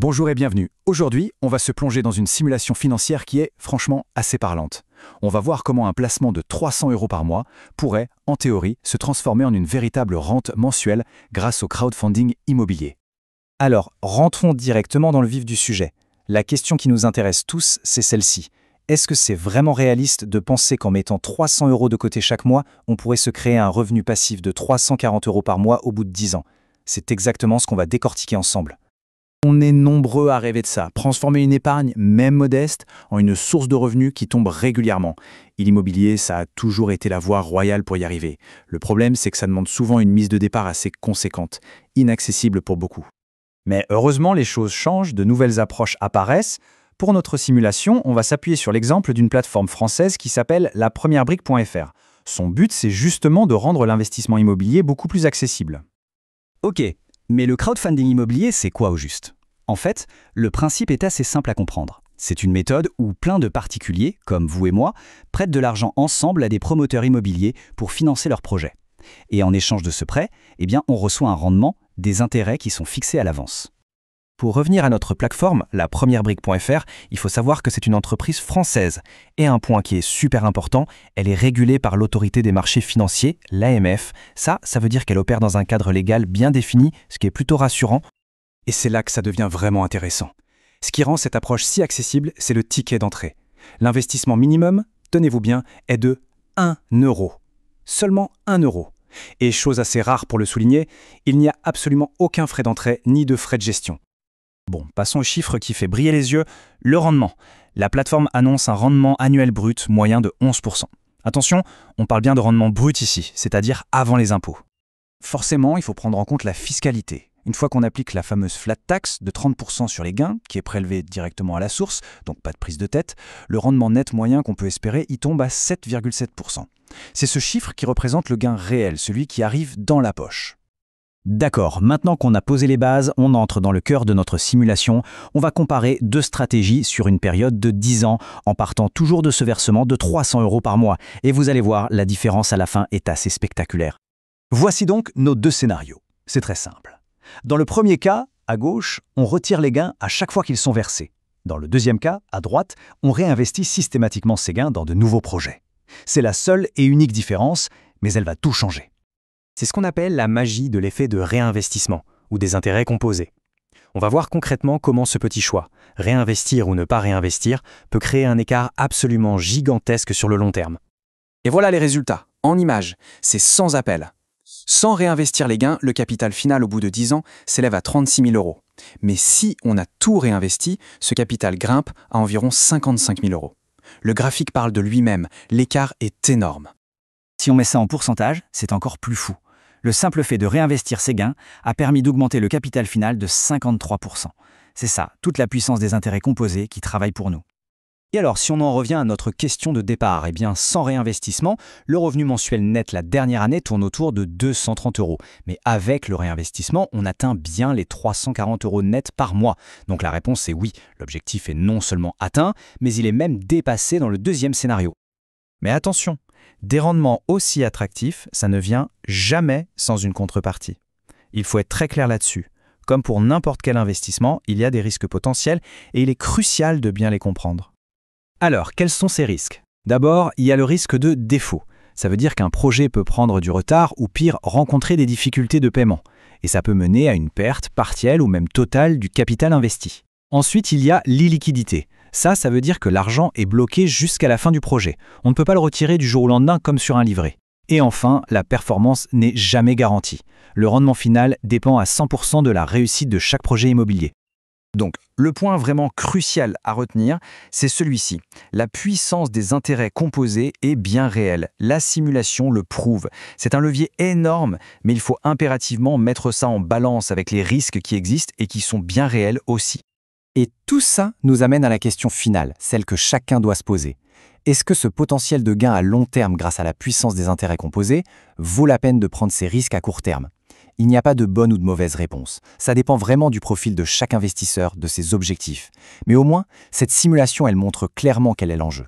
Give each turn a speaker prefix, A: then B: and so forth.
A: Bonjour et bienvenue. Aujourd'hui, on va se plonger dans une simulation financière qui est franchement assez parlante. On va voir comment un placement de 300 € par mois pourrait, en théorie, se transformer en une véritable rente mensuelle grâce au crowdfunding immobilier.
B: Alors, rentrons directement dans le vif du sujet. La question qui nous intéresse tous, c'est celle-ci. Est-ce que c'est vraiment réaliste de penser qu'en mettant 300 € de côté chaque mois, on pourrait se créer un revenu passif de 340 € par mois au bout de 10 ans? C'est exactement ce qu'on va décortiquer ensemble.
A: On est nombreux à rêver de ça, transformer une épargne, même modeste, en une source de revenus qui tombe régulièrement. Et l'immobilier, ça a toujours été la voie royale pour y arriver. Le problème, c'est que ça demande souvent une mise de départ assez conséquente, inaccessible pour beaucoup.
B: Mais heureusement, les choses changent, de nouvelles approches apparaissent. Pour notre simulation, on va s'appuyer sur l'exemple d'une plateforme française qui s'appelle lapremierebrique.fr. Son but, c'est justement de rendre l'investissement immobilier beaucoup plus accessible.
C: Ok, mais le crowdfunding immobilier, c'est quoi au juste? En fait, le principe est assez simple à comprendre. C'est une méthode où plein de particuliers, comme vous et moi, prêtent de l'argent ensemble à des promoteurs immobiliers pour financer leurs projets. Et en échange de ce prêt, on reçoit un rendement, des intérêts qui sont fixés à l'avance.
B: Pour revenir à notre plateforme, lapremierebrique.fr, il faut savoir que c'est une entreprise française. Et un point qui est super important, elle est régulée par l'autorité des marchés financiers, l'AMF. Ça veut dire qu'elle opère dans un cadre légal bien défini, ce qui est plutôt rassurant.
A: Et c'est là que ça devient vraiment intéressant. Ce qui rend cette approche si accessible, c'est le ticket d'entrée. L'investissement minimum, tenez-vous bien, est de 1 €. Seulement 1 €. Et chose assez rare pour le souligner, il n'y a absolument aucun frais d'entrée ni de frais de gestion.
B: Bon, passons au chiffre qui fait briller les yeux, le rendement. La plateforme annonce un rendement annuel brut moyen de 11%. Attention, on parle bien de rendement brut ici, c'est-à-dire avant les impôts.
A: Forcément, il faut prendre en compte la fiscalité. Une fois qu'on applique la fameuse flat tax de 30% sur les gains, qui est prélevée directement à la source, donc pas de prise de tête, le rendement net moyen qu'on peut espérer y tombe à 7,7%. C'est ce chiffre qui représente le gain réel, celui qui arrive dans la poche.
C: D'accord, maintenant qu'on a posé les bases, on entre dans le cœur de notre simulation. On va comparer deux stratégies sur une période de 10 ans, en partant toujours de ce versement de 300 € par mois. Et vous allez voir, la différence à la fin est assez spectaculaire.
A: Voici donc nos deux scénarios. C'est très simple. Dans le premier cas, à gauche, on retire les gains à chaque fois qu'ils sont versés. Dans le deuxième cas, à droite, on réinvestit systématiquement ces gains dans de nouveaux projets. C'est la seule et unique différence, mais elle va tout changer.
B: C'est ce qu'on appelle la magie de l'effet de réinvestissement, ou des intérêts composés. On va voir concrètement comment ce petit choix, réinvestir ou ne pas réinvestir, peut créer un écart absolument gigantesque sur le long terme.
A: Et voilà les résultats, en images, c'est sans appel. Sans réinvestir les gains, le capital final au bout de 10 ans s'élève à 36 000 €. Mais si on a tout réinvesti, ce capital grimpe à environ 55 000 €. Le graphique parle de lui-même, l'écart est énorme.
C: Si on met ça en pourcentage, c'est encore plus fou. Le simple fait de réinvestir ses gains a permis d'augmenter le capital final de 53%. C'est ça, toute la puissance des intérêts composés qui travaillent pour nous. Et alors, si on en revient à notre question de départ, sans réinvestissement, le revenu mensuel net la dernière année tourne autour de 230 €. Mais avec le réinvestissement, on atteint bien les 340 € net par mois. Donc la réponse est oui, l'objectif est non seulement atteint, mais il est même dépassé dans le deuxième scénario.
B: Mais attention, des rendements aussi attractifs, ça ne vient jamais sans une contrepartie. Il faut être très clair là-dessus. Comme pour n'importe quel investissement, il y a des risques potentiels et il est crucial de bien les comprendre. Alors, quels sont ces risques? D'abord, il y a le risque de défaut. Ça veut dire qu'un projet peut prendre du retard ou pire, rencontrer des difficultés de paiement. Et ça peut mener à une perte partielle ou même totale du capital investi. Ensuite, il y a l'illiquidité. Ça veut dire que l'argent est bloqué jusqu'à la fin du projet. On ne peut pas le retirer du jour au lendemain comme sur un livret. Et enfin, la performance n'est jamais garantie. Le rendement final dépend à 100% de la réussite de chaque projet immobilier.
A: Donc, le point vraiment crucial à retenir, c'est celui-ci. La puissance des intérêts composés est bien réelle. La simulation le prouve. C'est un levier énorme, mais il faut impérativement mettre ça en balance avec les risques qui existent et qui sont bien réels aussi.
B: Et tout ça nous amène à la question finale, celle que chacun doit se poser. Est-ce que ce potentiel de gain à long terme grâce à la puissance des intérêts composés vaut la peine de prendre ces risques à court terme? Il n'y a pas de bonne ou de mauvaise réponse. Ça dépend vraiment du profil de chaque investisseur, de ses objectifs. Mais au moins, cette simulation, elle montre clairement quel est l'enjeu.